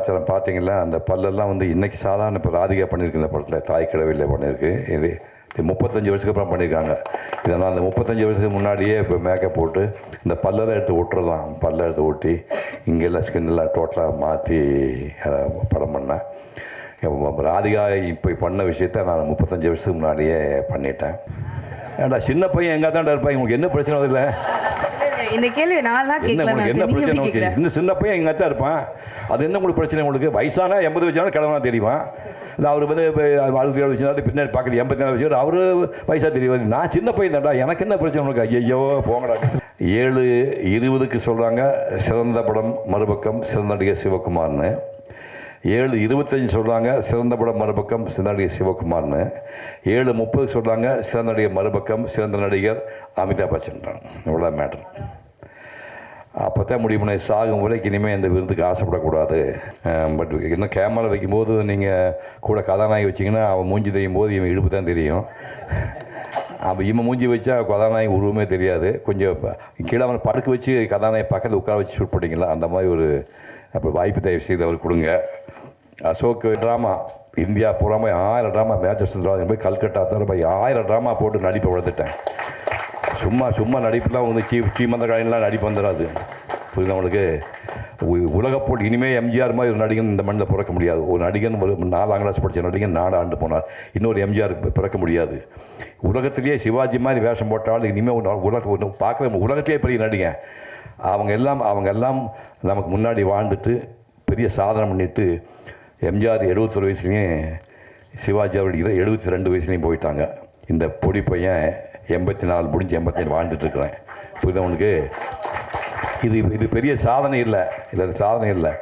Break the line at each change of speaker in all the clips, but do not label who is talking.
சமாச்சாரம் பார்த்தீங்களா, அந்த பல்லெல்லாம் வந்து இன்றைக்கி சாதாரண இப்போ ராதிகா பண்ணியிருக்கு இந்த படத்தில், தாய் கிழவியில் பண்ணியிருக்கு. இது 35 வருஷத்துக்கு அப்புறம் பண்ணியிருக்காங்க. இதை நான் அந்த 35 வருஷத்துக்கு முன்னாடியே இப்போ மேக்கப் போட்டு இந்த பல்லெல்லாம் எடுத்து ஒட்டுறதான், பல்லை எடுத்து ஒட்டி இங்கெல்லாம் ஸ்கின்னெல்லாம் டோட்டலாக மாற்றி படம் பண்ணேன். ராதிகா இப்போ பண்ண விஷயத்த நான் 35 வருஷத்துக்கு முன்னாடியே பண்ணிட்டேன். ஏன்டா சின்ன பையன் எங்கே தான்டா இருப்பாங்க, உங்களுக்கு என்ன பிரச்சனை இல்லை?
இந்த கேள்வி நான் கேட்கல.
என்ன பிரச்சனை? இன்னும் சின்ன பையன் எங்கே தான் இருப்பான், அது என்ன உங்களுக்கு பிரச்சனை? உங்களுக்கு வயசானா 80 வயசான கிழவனா தெரியுமா? இல்லை அவர் வந்து 67 வயசு பின்னாடி பார்க்குறது 84 வயசு, அவர் வயசாக தெரியும். நான் சின்ன பையன் தான்டா, எனக்கு என்ன பிரச்சனை உங்களுக்கு? ஐயோ போங்கடா. 7:20க்கு சொல்கிறாங்க சிறந்த படம் மறுபக்கம் சிறந்த நடிகர் சிவகுமார்னு. 7:25 சொல்கிறாங்க சிறந்த படம் மறுபக்கம் சிறந்த நடிகர் சிவகுமார்னு. 7:30 சொல்கிறாங்க சிறந்த நடிகர் மறுபக்கம் சிறந்த நடிகர் அமிதாப் பச்சன்றாங்க. இவ்வளோ மேட்ரு. அப்போ தான் முடிவு பண்ண சாகும் வரைக்கும் இனிமேல் இந்த விருதுக்கு ஆசைப்படக்கூடாது. பட் இன்னும் கேமரா வைக்கும்போது நீங்கள் கூட கதாநாயகி வச்சிங்கன்னா அவன் மூஞ்சி தெரியும் போது இவன் இடுப்பு தான் தெரியும். அப்போ இவன் மூஞ்சி வச்சா கதாநாயகி உருவமே தெரியாது. கொஞ்சம் கீழே அவனை படுக்க வச்சு கதாநாயகி பக்கத்தில் உட்கார வச்சு ஷூட் பண்ணிக்கலாம். அந்த மாதிரி ஒரு அப்போ வாய்ப்பு தயவு செய்து அவர் கொடுங்க. அசோக் ட்ராமா இந்தியா பூராமல் 1000 ட்ராமா, மேட்சஸ் போய் கல்கட்டா தவிர போய் 1000 ட்ராமா போட்டு நடிப்பை வளர்த்துட்டேன். சும்மா நடிப்புலாம் வந்து சீமந்த காயின்லாம் நடிப்பு வந்துடாது. புரியுது நம்மளுக்கு? உலக போட்டி இனிமேல் எம்ஜிஆர் மாதிரி ஒரு நடிகன் இந்த மண்ணில் பிறக்க முடியாது. ஒரு நடிகன் 4ஆம் கிளாஸ் படித்த நடிகன் 4 ஆண்டு போனார். இன்னொரு எம்ஜிஆர் பிறக்க முடியாது. உலகத்திலேயே சிவாஜி மாதிரி வேஷம் போட்டாலும் இனிமேல் பார்க்க உலகத்திலேயே பெரிய நடிகன். அவங்க எல்லாம் நமக்கு முன்னாடி வாழ்ந்துட்டு பெரிய சாதனை பண்ணிட்டு எம்ஜிஆர் 71 வயசுலேயும் சிவாஜி அவருடைய 72 வயசுலேயும் போயிட்டாங்க. இந்த பொடி பையன் 84 முடிஞ்சு 87 வாழ்ந்துட்டுருக்குறேன். புரியுது உனக்கு? இது பெரிய சாதனை இல்லை, இது சாதனை இல்லை.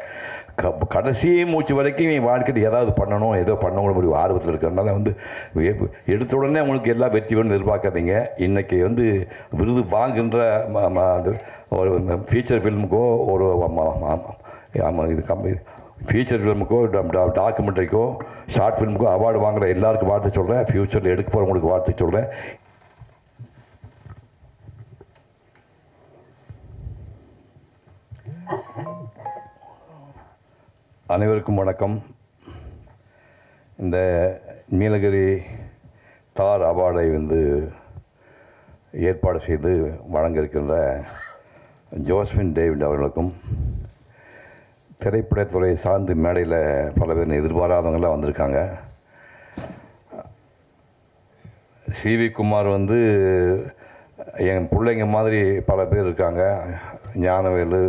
கடைசி மூச்சு வரைக்கும் என் வாழ்க்கையில் ஏதாவது பண்ணணும், ஏதோ பண்ணணும் முடிவு ஆர்வத்தில் இருக்கிறதுனால வந்து எடுத்த உடனே உங்களுக்கு எல்லா வெற்றி வேணும்னு எதிர்பார்க்காதீங்க. இன்றைக்கி வந்து விருது வாங்குகின்ற ஒரு ஃபீச்சர் ஃபில்முக்கோ ஒரு ஃபீச்சர் ஃபில்முக்கோ டாக்குமெண்ட்ரிக்கோ ஷார்ட் ஃபில்முக்கோ அவார்டு வாங்குகிற எல்லாருக்கும் வாழ்த்து சொல்கிறேன். ஃப்யூச்சரில் எடுக்க போகிறவங்களுக்கு வாழ்த்து சொல்கிறேன். அனைவருக்கும் வணக்கம். இந்த நீலகிரி தார் அவார்டை வந்து ஏற்பாடு செய்து வழங்க இருக்கின்ற ஜோஸ்பின் டேவிட் அவர்களுக்கும், திரைப்படத்துறை சார்ந்து மேடையில் பல பேர் எதிர்பாராதவங்களாம் வந்திருக்காங்க. சிவி குமார் வந்து என் பிள்ளைங்க மாதிரி பல பேர் இருக்காங்க. ஞானவேலு,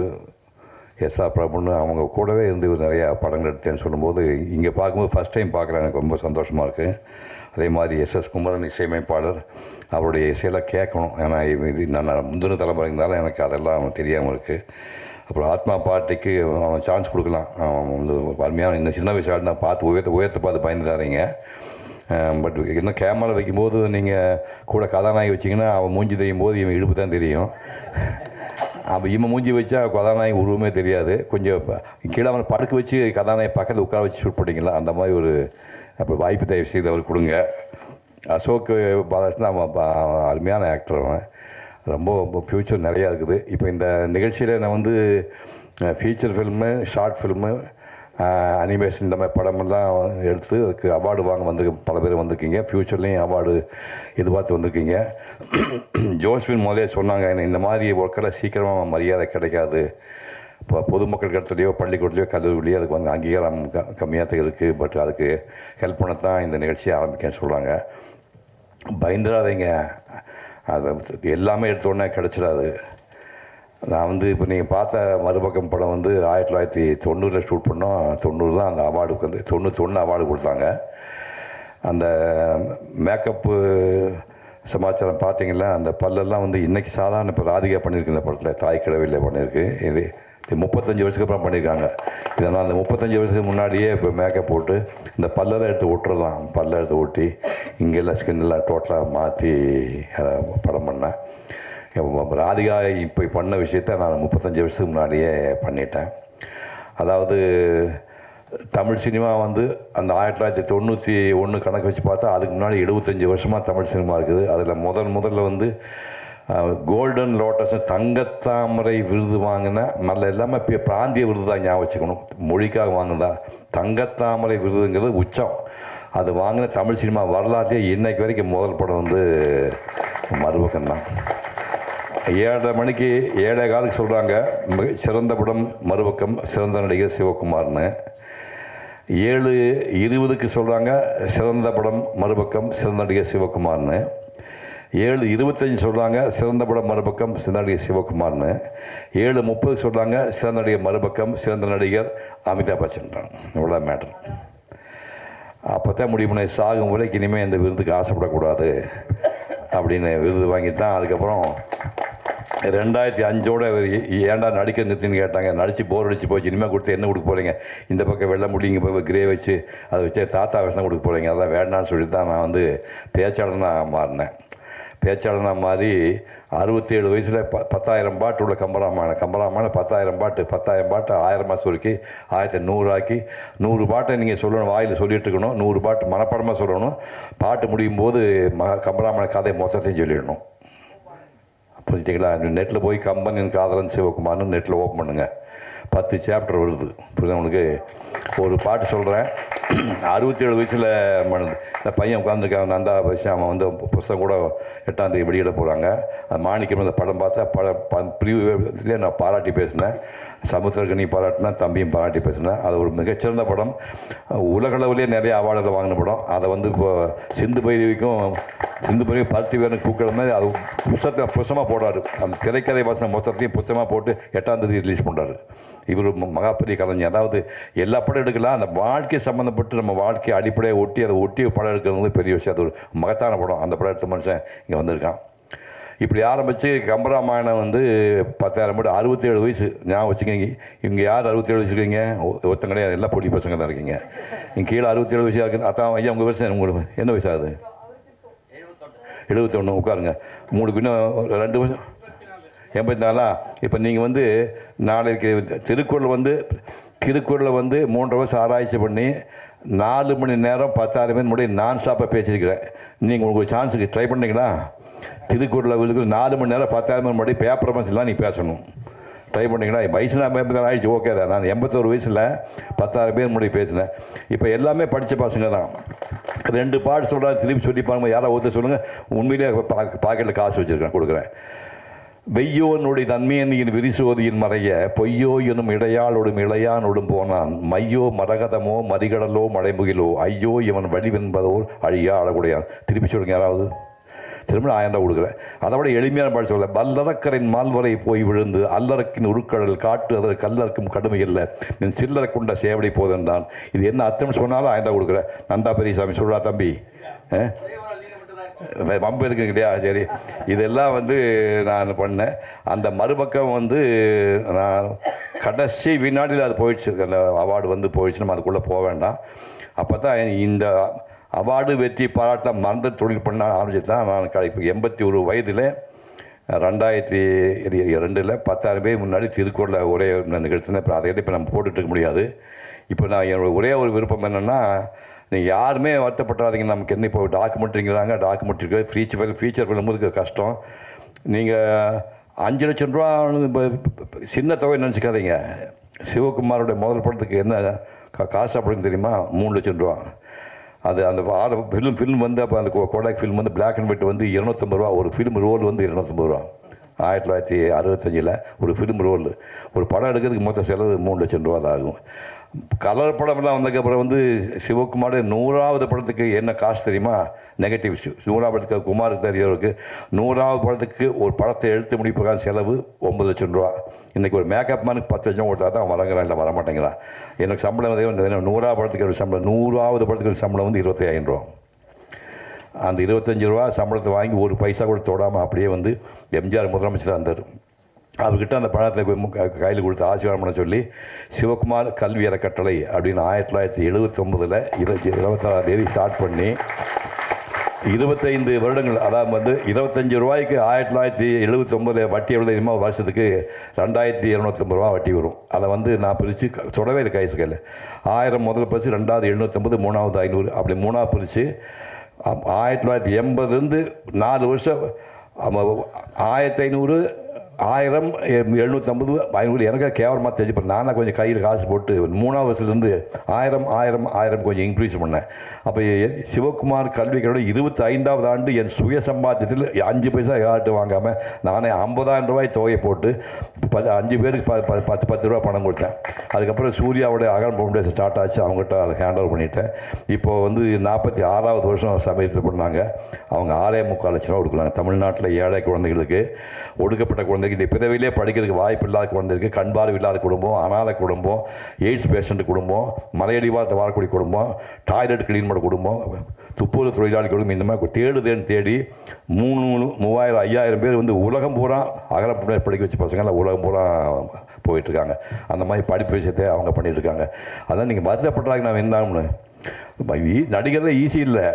எஸ்ஆர் பிரபுன்னு அவங்க கூடவே இருந்து நிறையா படங்கள் எடுத்தேன்னு சொல்லும்போது இங்கே பார்க்கும்போது ஃபஸ்ட் டைம் பார்க்குறேன், எனக்கு ரொம்ப சந்தோஷமாக இருக்குது. அதே மாதிரி எஸ்எஸ் குமரன் இசையமைப்பாளர், அவருடைய இசையெல்லாம் கேட்கணும். ஏன்னா இது நான் முந்தின தலைமுறை இருந்தாலும் எனக்கு அதெல்லாம் தெரியாமல் இருக்குது. அப்புறம் ஆத்மா பாட்டிக்கு அவன் சான்ஸ் கொடுக்கலாம். அவன் வந்து அருமையான இன்னும் சின்ன வயசு ஆள் தான், பார்த்து உயரத்தை பார்த்து பயந்துடாதீங்க. பட் இன்னும் கேமரா வைக்கும்போது நீங்கள் கூட கதாநாயகி வச்சிங்கன்னா அவன் மூஞ்சி தெரியும் போது இவன் இடுப்பு தான் தெரியும். அப்போ இவன் மூஞ்சி வச்சா கதாநாயகி உருவமே தெரியாது. கொஞ்சம் கீழே அவனை படுக்க வச்சு கதாநாயகி பக்கத்தில் உட்கார வச்சு ஷூட் பண்ணிக்கலாம். அந்த மாதிரி ஒரு அப்போ வாய்ப்பு தயவு செய்து அவர் கொடுங்க. அசோக் பாலகிருஷ்ணன் அவன் அருமையான ஆக்டர், அவன் ரொம்ப ஃப்யூச்சர் நிறையா இருக்குது. இப்போ இந்த நிகழ்ச்சியில் நான் வந்து feature film, short film, animation இந்த மாதிரி படமெல்லாம் எடுத்து அதுக்கு அவார்டு வாங்க பல பேர் வந்திருக்கீங்க. ஃப்யூச்சர்லேயும் அவார்டு எதிர்பார்த்து வந்திருக்கீங்க. ஜோஸ்பின் முதலே சொன்னாங்க, இந்த மாதிரி ஒர்க்கெல்லாம் சீக்கிரமாக மரியாதை கிடைக்காது. இப்போ பொதுமக்கள் இடத்துலையோ பள்ளிக்கூடத்துலையோ கல்லூரிலையோ அதுக்கு வந்து அங்கீகாரம் கம்மியாக தான் இருக்குது. பட் அதுக்கு ஹெல்ப் பண்ண தான் இந்த நிகழ்ச்சியை ஆரம்பிக்கன்னு சொல்கிறாங்க. பயந்துடாதீங்க, அது எல்லாமே எடுத்தோடனே கிடச்சிடாது. நான் வந்து இப்போ நீங்கள் பார்த்த மறுபக்கம் படம் வந்து 1990 ஷூட் பண்ணோம். 90 தான் அந்த அவார்டுக்கு வந்து 91 அவார்டு கொடுத்தாங்க. அந்த மேக்கப்பு சமாச்சாரம் பார்த்தீங்களா, அந்த பல்லெல்லாம் வந்து இன்றைக்கி சாதாரண இப்போ ராதிகா பண்ணியிருக்கு இந்த படத்தில், தாய் கிழவியில் பண்ணியிருக்கு. இது 35 வருஷத்துக்கு அப்புறம் பண்ணியிருக்காங்க. இதை நான் அந்த 35 வருஷத்துக்கு முன்னாடியே இப்போ மேக்கப் போட்டு இந்த பல்லெல்லாம் எடுத்து ஒட்டுறதான், பல்லை எடுத்து ஒட்டி இங்கெல்லாம் ஸ்கின்னெல்லாம் டோட்டலாக மாற்றி படம் பண்ணேன். ராதிகா இப்போ பண்ண விஷயத்த நான் 35 வருஷத்துக்கு முன்னாடியே பண்ணிட்டேன். அதாவது தமிழ் சினிமா வந்து அந்த 1991 கணக்கு வச்சு பார்த்தா அதுக்கு முன்னாடி 75 வருஷமாக தமிழ் சினிமா இருக்குது. அதில் முதல்ல வந்து கோல்டன் லோட்டஸ் தங்கத்தாமரை விருது வாங்கின நல்ல எல்லாமே இப்போ பிராந்திய விருது தான் ஞாபகம் வச்சுக்கணும், மொழிக்காக வாங்கினதா. தங்கத்தாமரை விருதுங்கிறது உச்சம். அது வாங்கின தமிழ் சினிமா வரலாற்றே இன்னைக்கு வரைக்கும் முதல் படம் வந்து மறுபக்கம் தான். 7:30 மணிக்கு 7:15 சொல்கிறாங்க சிறந்த படம் மறுபக்கம், சிறந்த நடிகர் சிவகுமார்னு. 7:20 சொல்கிறாங்க சிறந்த படம் மறுபக்கம், சிறந்த நடிகர் சிவகுமார்னு. 7:25 சொல்கிறாங்க சிறந்த படம் மறுபக்கம், சிறந்த நடிகர் சிவகுமார்னு. 7:30 சொல்கிறாங்க சிறந்த நடிகர் மறுபக்கம், சிறந்த நடிகர் அமிதாப் பச்சன்றாங்க. இவ்வளோ மேட்ரு. அப்போ தான் முடிவு பண்ண சாகும் வரைக்கும் இனிமேல் இந்த விருதுக்கு ஆசைப்படக்கூடாது அப்படின்னு விருது வாங்கிட்டான். அதுக்கப்புறம் 2005 ஏன்டா நடிக்க நிறுத்தின்னு கேட்டாங்க. நடித்து போர் அடிச்சு போச்சு, இனிமேல் கொடுத்து என்ன கொடுக்க போகிறீங்க, இந்த பக்கம் வெள்ளை முடிங்க போய் கிரே வச்சு அதை வச்சு தாத்தா வேஷம் தான் கொடுக்க போகிறீங்க, அதெல்லாம் வேண்டான்னு சொல்லி தான் நான் வந்து பேச்சாளனாக மாறினேன். பேச்சாளனாக மாறி 67 வயசில் 10,000 பாட்டு உள்ள கம்பராமாயணம் 10,000 பாட்டு 1000 சுருக்கி 1100 ஆக்கி 100 பாட்டை நீங்கள் சொல்லணும், வாயில் சொல்லிட்டு இருக்கணும். 100 பாட்டு மனப்பாடமாக சொல்லணும். பாட்டு முடியும் போது கம்பராமாயண கதை மொத்தத்தையும் சொல்லிடணும். புரிஞ்சுங்களா? நெட்டில் போய் கம்பன் காதலன் சிவகுமார்னு நெட்டில் ஓப்பன் பண்ணுங்கள், 10 சாப்டர் வருது. புரியுது உங்களுக்கு? ஒரு பாட்டு சொல்கிறேன். 67 வயசில் இந்த பையன் உட்காந்துருக்கான் நந்தா வயசு. அவன் வந்து புஸ்தகம் கூட 8ஆம் தேதி வெளியிட போகிறாங்க. அந்த மாணிக்கம் அந்த படம் பார்த்தா பிரிவுலேயே நான் பாராட்டி பேசினேன். சமுத்திரகனி பாராட்டினா, தம்பியும் பாராட்டி பேசினேன். அது ஒரு மிகச்சிறந்த படம், உலகளவுலேயே நிறைய அவார்டுகளை வாங்கின படம். அதை வந்து இப்போ சிந்து பைரவி பருத்தி வேணும் கூக்கிற மாதிரி அது புத்தகமாக போடுறாரு. அந்த திரைக்கதை வாசனை மொத்தத்தையும் புத்தகமாக போட்டு 8ஆம் தேதி ரிலீஸ் பண்ணுறாரு. இவர் மகாபெரிய கலைஞர். அதாவது எல்லா படம் எடுக்கலாம், அந்த வாழ்க்கை சம்மந்தப்பட்டு நம்ம வாழ்க்கையை அடிப்படையை ஒட்டி அதை ஒட்டி படம் எடுக்கிறது பெரிய விஷயம். அது ஒரு மகத்தான படம். அந்த படம் எடுத்த மனுஷன் இங்கே வந்திருக்கான். இப்படி ஆரம்பித்து கம்பராமாயணம் வந்து 10,000 பாட்டு 67 வயசு ஞாபகம் வச்சுக்கிங்க. இங்கே யார் 67 வயசு இருக்கீங்க? ஒருத்தங்க கிடையாது, எல்லாம் பொடி பசங்க தான் இருக்கீங்க. இங்கே கீழே 67 வயசாக இருக்குது. அதான் ஐயா உங்கள் வயசு உங்களுக்கு என்ன வயசாகுது? 71. உட்காருங்க. உங்களுக்கு இன்னும் 2 வருஷம் 84. இப்போ நீங்கள் வந்து நாளைக்கு திருக்குறளை வந்து 3 வருஷம் ஆராய்ச்சி பண்ணி 4 மணி நேரம் 10,000 பேர் முன்னாடி நான் ஸ்டாப்பாக பேசியிருக்கிறேன். நீங்கள் உங்களுக்கு சான்ஸுக்கு ட்ரை பண்ணீங்களா? திருக்குறளை 4 மணி நேரம் 10,000 பேர் முன்னாடி பேப்பர் மனசுலாம் நீ பேசணும். ட்ரை பண்ணிங்கன்னா வயசு நான் 50 ஆயிடுச்சு, ஓகே தான். நான் 81 வயசில் 10,000 பேர் முன்னாடி பேசினேன். இப்போ எல்லாமே படித்த பசங்க தான். 2 பாட்டு சொல்கிறாங்க, திருப்பி சொல்லி பாருங்க. யாராவது ஒருத்தர் சொல்லுங்கள். உண்மையிலே பாக்கெட்டில் காசு வச்சுருக்கேன், கொடுக்குறேன். வெய்யோனுடைய தன்மையனியின் விரிசோதியின் மறைய பொய்யோ எனும் இடையாளோடும் இளையானோடும் போனான் மையோ மரகதமோ மறிகடலோ மழைமுகிலோ ஐயோ இவன் வடிவென்பதோர் அழியா அழகுடையான். திருப்பி சொல்லுங்க யாராவது. திரும்ப 1000 கொடுக்குறேன். அதை விட எளிமையான பாட்டு சொல்ல. வல்லறக்கரின் மால்வரை போய் விழுந்து அல்லறக்கின் உருக்கடல் காட்டு அதற்கு கல்லறக்கும் கடுமை இல்லை நின் சில்லறை கொண்ட சேவடி போதென்றான். இது என்ன அர்த்தம் சொன்னாலும் 1000 கொடுக்குறேன். நந்தா பெரியசாமி சொல்றா தம்பி, வம்பு இருக்கு இல்லையா? சரி, இதெல்லாம் வந்து நான் பண்ணேன். அந்த மறுபக்கம் வந்து நான் கடைசி வினாடியில் அது போயிடுச்சு. அந்த அவார்டு வந்து போயிடுச்சு, நம்ம அதுக்குள்ளே போக வேண்டாம். அப்போ தான் இந்த அவார்டு வெற்றி பாராட்ட மறந்து தொழில் பண்ண ஆரம்பிச்சு தான் நான் இப்போ 81 வயதில் 2002 10,000 பேர் முன்னாடி திருக்குறளை ஒரே நிகழ்ச்சினா. இப்போ அதை இப்போ நம்ம போட்டுட்ருக்க முடியாது. இப்போ நான் என்னோட ஒரே ஒரு விருப்பம் என்னென்னா, நீங்கள் யாருமே வருத்தப்பட்டாதீங்க. நமக்கு என்ன இப்போ டாக்குமெண்ட்ரிங்கிறாங்க, டாக்குமெண்ட்ரி ஃபீச்சர் ஃபிலிமுக்கு கஷ்டம். நீங்கள் 5 லட்சம் ரூபா சின்ன தொகை நினச்சிக்காதீங்க. சிவகுமாரோடைய முதல் படத்துக்கு என்ன காசு அப்படின்னு தெரியுமா? 3 லட்சம் ரூபா. அது அந்த ஃபிலிம் வந்து அப்போ அந்த கோடாக் ஃபிலிம் வந்து பிளாக் அண்ட் ஒயிட் வந்து 250 ரூபா. ஒரு ஃபிலிம் ரோல் வந்து 250 ரூபா. 1965 ஒரு ஃபிலிம் ரோல். ஒரு படம் எடுக்கிறதுக்கு மொத்த செலவு 3 லட்சம் ரூபா தான் ஆகும். கலர் படம்லாம் வந்ததுக்கப்புறம் வந்து சிவகுமாரோட 100வது படத்துக்கு என்ன காசு தெரியுமா? நெகட்டிவ். 100வது படத்துக்கு குமாருக்கு தெரியவருக்கு 100வது படத்துக்கு ஒரு படத்தை எடுத்து முடிப்புக்கான செலவு 9 லட்சம் ரூபா. இன்றைக்கி ஒரு மேக்கப் மேனுக்கு 10 லட்சம் கொடுத்தா தான் வரங்கிறான், இல்லை வரமாட்டேங்கிறான். எனக்கு சம்பளம் வந்து 100வது படத்துக்கு சம்பளம் 100வது படத்துக்கு சம்பளம் வந்து 25,000 ரூபா. அந்த 25 ரூபா சம்பளத்தை வாங்கி ஒரு பைசா கூட தொடாமல் அப்படியே வந்து எம்ஜிஆர் முதலமைச்சராக இருந்தார். அவர்கிட்ட அந்த பணத்தை கையில் கொடுத்து ஆசீர்வாதம் பண்ண சொல்லி சிவகுமார் கல்வி அறக்கட்டளை அப்படின்னு 1979 24ஆம் தேதி ஸ்டார்ட் பண்ணி 25 வருடங்கள், அதாவது வந்து 25 ரூபாய்க்கு 1979 வட்டி எவ்வளோ தெரியுமா? வருஷத்துக்கு 2250 ரூபா வட்டி வரும். அதை வந்து நான் பிரித்து தொடவே இல்லை கைஸ் கையில். 1000 முதல் பரிசு, 2வது 750, 3வது 500, அப்படி 3வது பிரித்து 1980 4 வருஷம் 1500 1000 750 500 எனக்கு கேவலமாக தெரிஞ்சுப்பேன். நானாக கொஞ்சம் கையில் காசு போட்டு 3ஆவது வருஷத்துலேருந்து 1000 கொஞ்சம் இன்க்ரீஸ் பண்ணேன். அப்போ சிவகுமார் கல்விக்கோட 25வது ஆண்டு என் சுய சம்பாத்தியத்தில் 5 பைசா யார்ட்டு வாங்காமல் நானே 50,000 ரூபாய் தொகையை போட்டு 5 பேருக்கு 10 ரூபா பணம் கொடுத்தேன். அதுக்கப்புறம் சூர்யாவோட அகல் ஃபவுண்டேஷன் ஸ்டார்ட் ஆச்சு. அவங்ககிட்ட அதை ஹேண்ட் ஓவர் பண்ணிட்டேன். இப்போ வந்து 46வது வருஷம் சமயத்தில் பண்ணாங்க. அவங்க 6.25 லட்ச ரூபா கொடுக்குறாங்க. தமிழ்நாட்டில் ஏழை குழந்தைகளுக்கு, ஒடுக்கப்பட்ட குழந்தைக்கு, இந்த பிறவிலே படிக்கிறதுக்கு வாய்ப்பு இல்லாத குழந்தைக்கு, கண் பார்வை இல்லாத குடும்பம், அனாதை குடும்பம், எய்ட்ஸ் பேஷண்ட் குடும்பம், மலையடி வாழக்கூடிய குடும்பம், டாய்லெட் கிளீன் பண்ண குடும்பம், துப்புரவு தொழிலாளி குடும்பம், இந்த மாதிரி தேடி 3000 5000 பேர் வந்து உலகம் பூரா அகல படிக்க வச்ச பசங்களாம் உலகம் பூரா போயிட்டுருக்காங்க. அந்த மாதிரி படிப்பு விஷயத்தை அவங்க பண்ணிகிட்ருக்காங்க. அதான் நீங்கள் வருத்தப்படுறாங்க. நான் என்னாம்னு நடிகரில் ஈஸி இல்லை.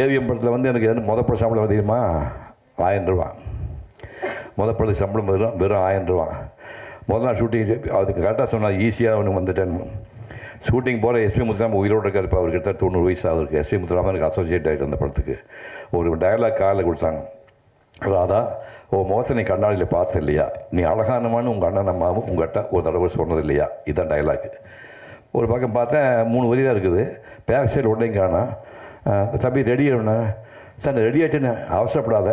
ஏவிஎம் படத்தில் வந்து எனக்கு முதல் சம்பளம் தெரியுமா? 1000 ரூபா. முதல் படத்துக்கு சம்பளம் வெறும் 1000 ரூபா. முதல் நாள் ஷூட்டிங் அதுக்கு கரெக்டாக சொன்னால் ஈஸியாக ஒன்று வந்துட்டேன். ஷூட்டிங் போகிற எஸ்பி முத்துராமன் உயிரோடு இருக்கார். இப்போ அவருக்கு கிட்ட 90 வயசு ஆகுது. எஸ்பி முத்துராமன் எனக்கு அசோசியேட் ஆகிட்டு அந்த படத்துக்கு ஒரு டயலாக் காலில் கொடுத்தாங்க. ராதா, மோசனை கண்ணாடியில் பார்த்து இல்லையா? நீ அழகானமானு உங்கள் அண்ணன் அம்மாவும் உங்கள்கிட்ட ஒரு தடவை சொன்னது இல்லையா? இதுதான் டயலாக். ஒரு பக்கம் பார்த்தேன் 3 வரி தான் இருக்குது. பேக் சைடு உடனே காணா. தம்பி ரெடி ஆகணும் சார். ரெடி ஆகிட்டேன்னு அவசரப்படாத,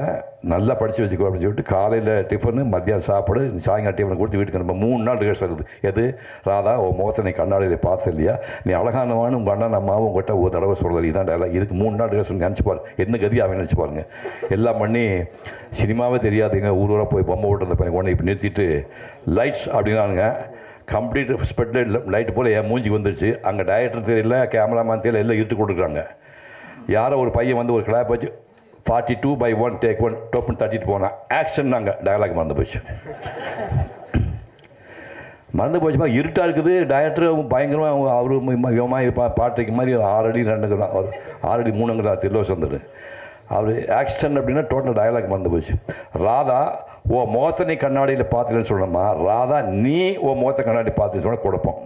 நல்லா படித்து வச்சுக்கோ அப்படின்னு சொல்லிட்டு காலையில் டிஃபனு, மத்தியானம் சாப்பாடு, சாயங்காலம் டிஃபனை கொடுத்து வீட்டுக்கு நம்ம 3 நாள் ரிஹர்சல் இருக்குது. எது? ராதா, மோசனை கண்ணாடியில் பார்த்து இல்லையா? நீ அழகானவானு உங்கள் அண்ணன் அம்மாவும் உங்கள்கிட்ட ஒரு தடவை சொல்கிறது. இதுதான் டயலாக். இதுக்கு 3 நாள் ரிஹர்சல் நினச்சி பாரு. என்ன கதி அவன் நினச்சி பாருங்க. எல்லாம் பண்ணி சினிமாவே தெரியாதுங்க. ஊராக போய் பொம்மை ஓட்டு அந்த பையன் உடனே இப்போ நிறுத்திட்டு லைட்ஸ் அப்படின்னானுங்க. கம்ப்ளீட் ஸ்பெட் லைட் போல் என் மூஞ்சிக்கு வந்துடுச்சு. அங்கே டைரக்டர் தெரியல, கேமராமேன் தெரியல, எல்லாம் இழுத்து கொடுக்குறாங்க. யாரோ ஒரு பையன் வந்து ஒரு கிளாப் வச்சு 42/1 டேக் 1 டோப்புன்னு தட்டிட்டு போனான். ஆக்ஷன். நாங்கள் டயலாக் மறந்து போச்சு. இருட்டாக இருக்குது. டைரக்டர் பயங்கரமாக அவர் பாட்டுக்கு மாதிரி 6 அடி 2 அவர் 6 அடி 3 திருலோசந்தர். அவர் ஆக்ஷன் அப்படின்னா டோட்டல் டயலாக் மறந்து போச்சு. ராதா, மோசனை கண்ணாடியில் பார்த்துலன்னு சொல்லணுமா? ராதா, நீ மோச கண்ணாடி பார்த்துன்னு சொன்னால் குழப்பம்.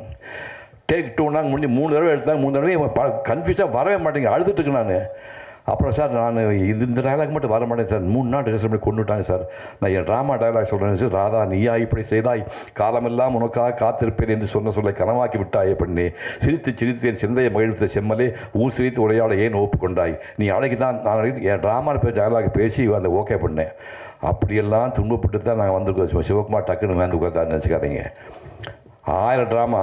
டேக் 2 நாங்கள் முடிஞ்சு 3 தடவை எடுத்தாங்க. 3 தடவை கன்ஃபியூஸாக வரவே மாட்டேங்க. அழுதுட்டுருக்கு நான். அப்புறம் சார் நான் இந்த டயலாக் மட்டும் வர மாட்டேன் சார். 3 நாள் ரிஹர்சல் பண்ணி கொண்டு விட்டாங்க சார். நான் என் ட்ராமா டயலாக் சொல்கிறேன் சார். ராதா, நீயா இப்படி செய்தாய், காலமெல்லாம் உனக்காக காத்திருப்பேன் என்று சொல்ல கனவாக்கி விட்டாயே பண்ணி, சிரித்து என் சிந்தையை மகிழ்த்த செம்மலே ஊர் சிரித்து உரையாட ஏன் ஒப்புக்கொண்டாய், நீ அழகி தான் நான் என் ட்ராமாவில் போய் டயலாக் பேசி அந்த ஓகே பண்ணேன். அப்படியெல்லாம் துன்பப்பட்டு தான் நாங்கள் வந்திருக்கோம். சிவகுமார் டக்குன்னு வந்து உட்காந்து நினச்சிக்காதீங்க. 1000 ட்ராமா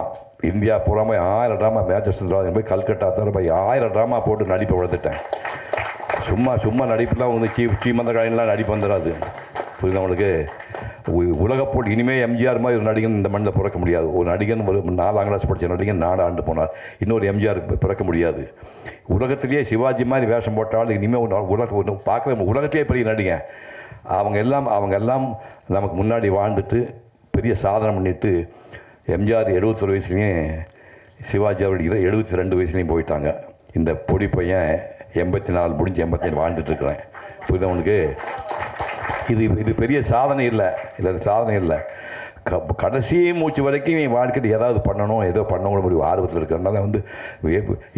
இந்தியா பூராம 1000 ட்ராமா, மேட்சஸ் போய் கல்கட்டா தவிர போய் 1000 ட்ராமா போட்டு நடிப்பை வளர்த்துட்டேன். சும்மா நடிப்புலாம் வந்து சீமந்த காயின்லாம் நடிப்பு வந்துடாது. புரியுது உங்களுக்கு? உலக போட்டி இனிமேல் எம்ஜிஆர் மாதிரி ஒரு நடிகன் இந்த மண்ணில் பிறக்க முடியாது. ஒரு நடிகன் 4ஆம் கிளாஸ் படித்த நடிகன் 4 ஆண்டு போனார். இன்னொரு எம்ஜிஆர் பிறக்க முடியாது. உலகத்திலேயே சிவாஜி மாதிரி வேஷம் போட்டாலும் இனிமேல் உலகத்திலே பெரிய நடிகன். அவங்க எல்லாம் நமக்கு முன்னாடி வாழ்ந்துட்டு பெரிய சாதனை பண்ணிட்டு, எம்ஜிஆர் 71 வயசுலேயும் சிவாஜி அவர்கள் 72 வயசுலேயும் போயிட்டாங்க. இந்த பொடி பையன் 84 முடிஞ்சு 85 வாழ்ந்துட்டுருக்குறேன். புரியுது உங்களுக்கு? இது பெரிய சாதனை இல்லை. சாதனை இல்லை. கடைசி மூச்சு வரைக்கும் என் வாழ்க்கையில் ஏதாவது பண்ணணும், ஏதோ பண்ணணும் முடிவு ஆர்வத்தில் இருக்கிறதுனால வந்து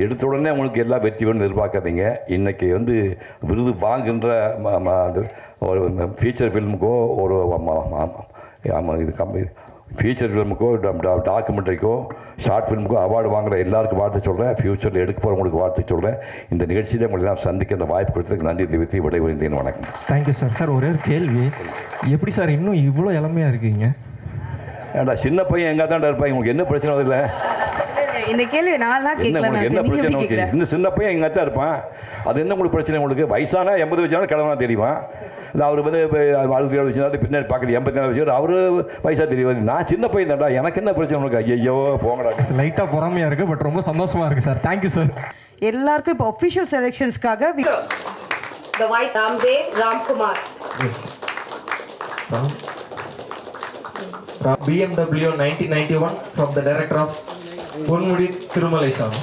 எடுத்த உடனே உங்களுக்கு எல்லாம் வெற்றி வேணும்னு எதிர்பார்க்காதீங்க. இன்றைக்கி வந்து விருது வாங்குகின்ற ஒரு ஃபீச்சர் ஃபில்முக்கோ ஒரு ஃபீச்சர் ஃபிலிமுக்கோ டாக்குமெண்ட்ரிக்கோ ஷார்ட் ஃபிலிமுக்கோ அவார்டு வாங்குகிற எல்லாருக்கும் வாழ்த்து சொல்கிறேன். ஃப்யூச்சரில் எடுக்க போகிறவங்களுக்கு வாழ்த்து சொல்கிறேன். இந்த நிகழ்ச்சியில் உங்களை நான் சந்திக்கிற வாய்ப்பு கொடுத்ததுக்கு நன்றி தெரிவித்து விடைபெறுகிறேன். வணக்கம்.
Thank you sir. சார் ஒரே ஒரு கேள்வி, எப்படி சார் இன்னும் இவ்வளோ இளமையாக இருக்கீங்க?
ஏன்டா சின்ன பையன் எங்கே தான் இருப்பாங்க, உங்களுக்கு என்ன பிரச்சனை இல்லை?
இந்த கேள்வி நான்
என்ன பிரச்சனை? இன்னும் சின்ன பையன் எங்கே தான் இருப்பான். அது என்ன உங்களுக்கு பிரச்சனை? உங்களுக்கு வயசானா 80 வயசான கிழவனா தெரியுமா? இல்லை அவர் வந்து 67 வயசு பின்னாடி பார்க்குறது 84 வயசு அவர் வயசாக தெரியும். நான் சின்ன பையன் தான்டா, எனக்கு என்ன பிரச்சனை உங்களுக்கு? ஐயோ போங்கடா.
லைட்டாக பொறாமையாக இருக்குது, பட் ரொம்ப சந்தோஷமாக இருக்குது சார். Thank you sir.
எல்லாருக்கும் இப்போ official செலெக்ஷன்ஸ்க்காக
The White Ramdev Ramkumar.
Yes. BMW 1991 from the director of Ponmudi Thirumalai song.